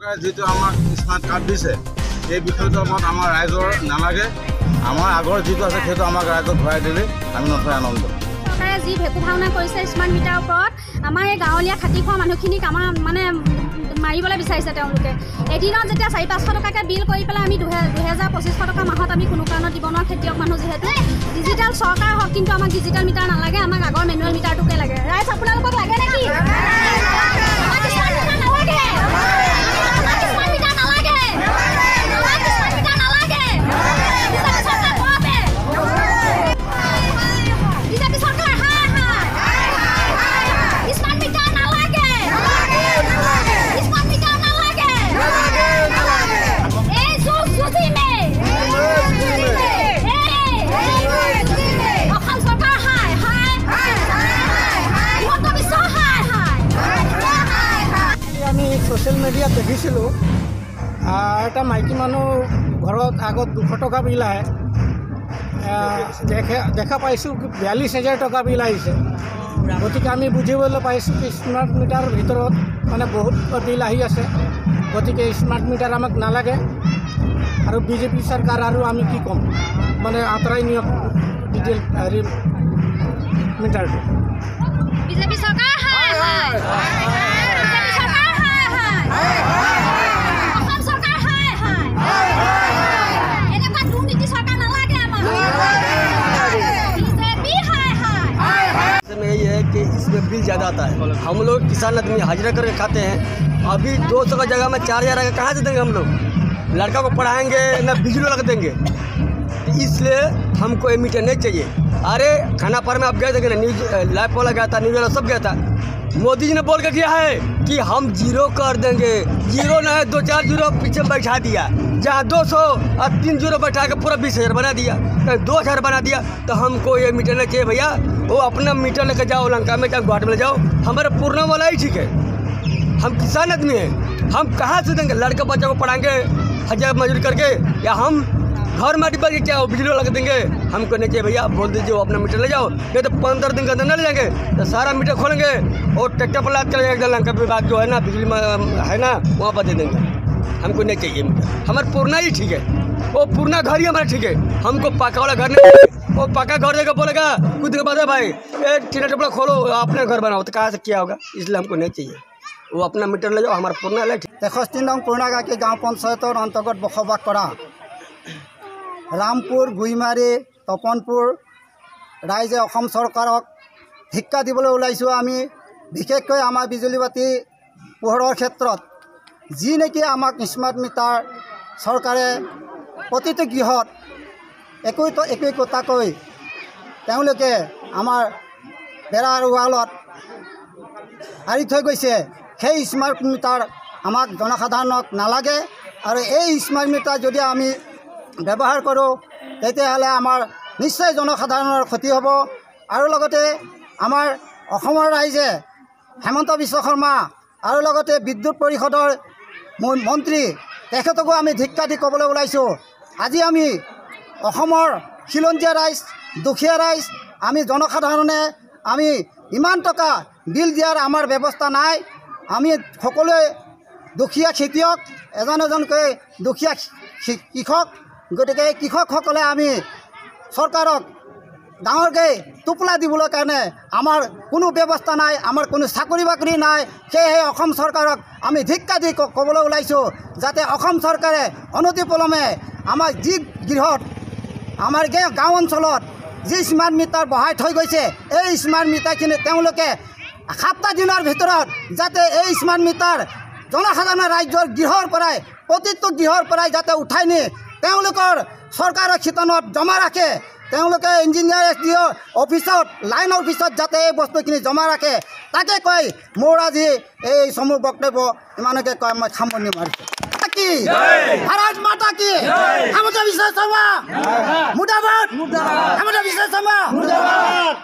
যেটো আমাক smart card দিছে এই বিষয়টো আমাৰ ৰাইজৰ নালাগে। আমাৰ আগৰ যেটো আছে সেইটো আমাক ৰাইজক ঘূৰাই দিলে আমি নথৈ আনন্দ। চৰকাৰে যি ভেকু ভাওনা কৰিছে স্মাৰ্ট মিটাৰৰ ওপৰত আমাৰ এই গাঁৱলীয়া খাটি খোৱা মানুহখিনিক আমাৰ মানে মাৰিবলৈ বিচাৰিছে তেওঁলোকে। এদিনত যেতিয়া 400-500 টকাকৈ বিল কৰি পেলাই আমি 2000-2500 টকা মাহত আমি কোনো কাৰণত দিব নোৱাৰোঁ খেতিয়ক মানুহ যিহেতু। ডিজিটেল চৰকাৰ হওক, কিন্তু আমাক ডিজিটেল মিটাৰ নালাগে, আমাক আগৰ মেনুৱেল মিটাৰটোকে লাগে। ৰাইজ আপোনালোকক লাগে নেকি? সোশ্যাল মিডিয়াত দেখিছিলোঁ এটা মাইকী মানুহ ঘৰত আগত 200 টকা বিল আহে, দেখা পাইছোঁ 42,000 টকা বিল আহিছে। গতিকে আমি বুজিবলৈ পাইছোঁ কি স্মাৰ্ট মিটাৰৰ ভিতৰত মানে বহুত বিল আহি আছে। গতিকে স্মাৰ্ট মিটাৰ আমাক নালাগে আৰু বিজেপি চৰকাৰ আৰু আমি কি ক'ম, মানে আঁতৰাই নিয়ক ডিজিটেল মিটাৰটো। বিজেপি চৰকাৰ कि इसमें बिल ज़्यादा आता है। हम लोग किसान आदमी हाजिरा करके खाते हैं। अभी 200 का जगह में 4000 आएगा, कहाँ से देंगे हम लोग? लड़का को पढ़ाएंगे ना बिजली लगा देंगे। इसलिए हमको ये मीटर नहीं चाहिए। अरे खाना पर में आप गए थे ना, न्यूज लाइव वाला गया था, न्यूज वाला सब गया था। मोदी जी ने बोल के किया है कि हम 0 कर देंगे। 0 ना है, 2-4 0 पीछे बैठा दिया। जहाँ 200 और 3 0 बैठा के पूरा 20,000 बना दिया, 2,000 बना दिया। तो हमको ये मीटर नहीं चाहिए भैया। वो अपना मीटर लेकर जाओ, लंका में जाओ, गुवाहाटी में जाओ। हमारे पूर्णा वाला ही ठीक है। हम किसान आदमी हैं, हम कहाँ से देंगे? लड़के बच्चे को पढ़ाएंगे हजार मजदूरी करके, या हम घर में डिब्बा क्या बिजली लगा देंगे? हमको नहीं चाहिए भैया। बोल दीजिए वो अपना मीटर ले जाओ, नहीं तो 15 दिन के अंदर न ले जाएंगे तो सारा मीटर खोलेंगे और ट्रैक्टर पर लाद कर लंका विभाग जो है ना, बिजली में है ना, वहाँ पर दे देंगे। हमको नहीं चाहिए मीटर। हमारा पुरना ही ठीक है, वो पुरना घर ही हमारा ठीक है। हमको पक्का वाला घर नहीं, वो पक्का घर देगा बोलेगा कुछ दिन बाद भाई एक टीना टपड़ा खोलो अपने घर बनाओ, तो कहाँ से क्या होगा? इसलिए हमको नहीं चाहिए। वो अपना मीटर ले जाओ, हमारा पुरना ले। 63 নং পুৰণাগাঁৱৰ গাঁও পঞ্চায়তৰ অন্তৰ্গত বসবাস কৰা ৰামপুৰ, গুইমাৰী, তপনপুৰ ৰাইজে অসম চৰকাৰক শিক্ষা দিবলৈ ওলাইছোঁ। আমি বিশেষকৈ আমাৰ বিজুলী বাতি পোহৰৰ ক্ষেত্ৰত যি নেকি আমাক স্মাৰ্ট মিটাৰ চৰকাৰে প্ৰতিটো গৃহত একোই কথাকৈ তেওঁলোকে আমাৰ বেৰাৰ ৱালত আঁৰি থৈ গৈছে। সেই স্মাৰ্ট মিটাৰ আমাক জনসাধাৰণক নালাগে। আৰু এই স্মাৰ্ট মিটাৰ যদি আমি ব্যৱহাৰ কৰোঁ তেতিয়াহ'লে আমাৰ নিশ্চয় জনসাধাৰণৰ ক্ষতি হ'ব। আৰু লগতে আমাৰ অসমৰ ৰাইজে হেমন্ত বিশ্ব শৰ্মা আৰু লগতে বিদ্যুৎ পৰিষদৰ মন্ত্ৰী তেখেতকো আমি ধিক্কাৰ দি ক'বলৈ ওলাইছোঁ, আজি আমি অসমৰ খিলঞ্জীয়া ৰাইজ, দুখীয়া ৰাইজ, আমি জনসাধাৰণে আমি ইমান টকা বিল দিয়াৰ আমাৰ ব্যৱস্থা নাই। আমি সকলোৱে দুখীয়া খেতিয়ক, এজন এজনকৈ দুখীয়া কৃষক। গতিকে কৃষকসকলে আমি চৰকাৰক ডাঙৰকৈ টোপোলা দিবলৈ কাৰণে আমাৰ কোনো ব্যৱস্থা নাই, আমাৰ কোনো চাকৰি বাকৰি নাই। সেয়েহে অসম চৰকাৰক আমি ধিক্কাৰ দি ক'বলৈ ওলাইছোঁ যাতে অসম চৰকাৰে অনতিপলমে আমাৰ যি গৃহত আমাৰ গাঁও অঞ্চলত যি স্মাৰ্ট মিটাৰ বহাই থৈ গৈছে, এই স্মাৰ্ট মিটাৰখিনি তেওঁলোকে 7 দিনৰ ভিতৰত যাতে এই স্মাৰ্ট মিটাৰ জনসাধাৰণৰ ৰাজ্যৰ গৃহৰ পৰাই, প্ৰতিটো গৃহৰ পৰাই যাতে উঠাই নি তেওঁলোকৰ চৰকাৰৰ শিতানত জমা ৰাখে। তেওঁলোকে ইঞ্জিনিয়াৰ SDO অফিচত, লাইন অফিচত যাতে এই বস্তুখিনি জমা ৰাখে, তাকে কৈ মোৰ আজি এই সমূহ বক্তব্য ইমানকে কৈ মই সামৰণি মাৰিছোঁ। কি ভাৰত মাতা কি, হেমন্ত বিশ্ব শৰ্মা মুৰ্দাবাদ, হেমন্ত বিশ্ব শৰ্মা মুৰ্দাবাদ।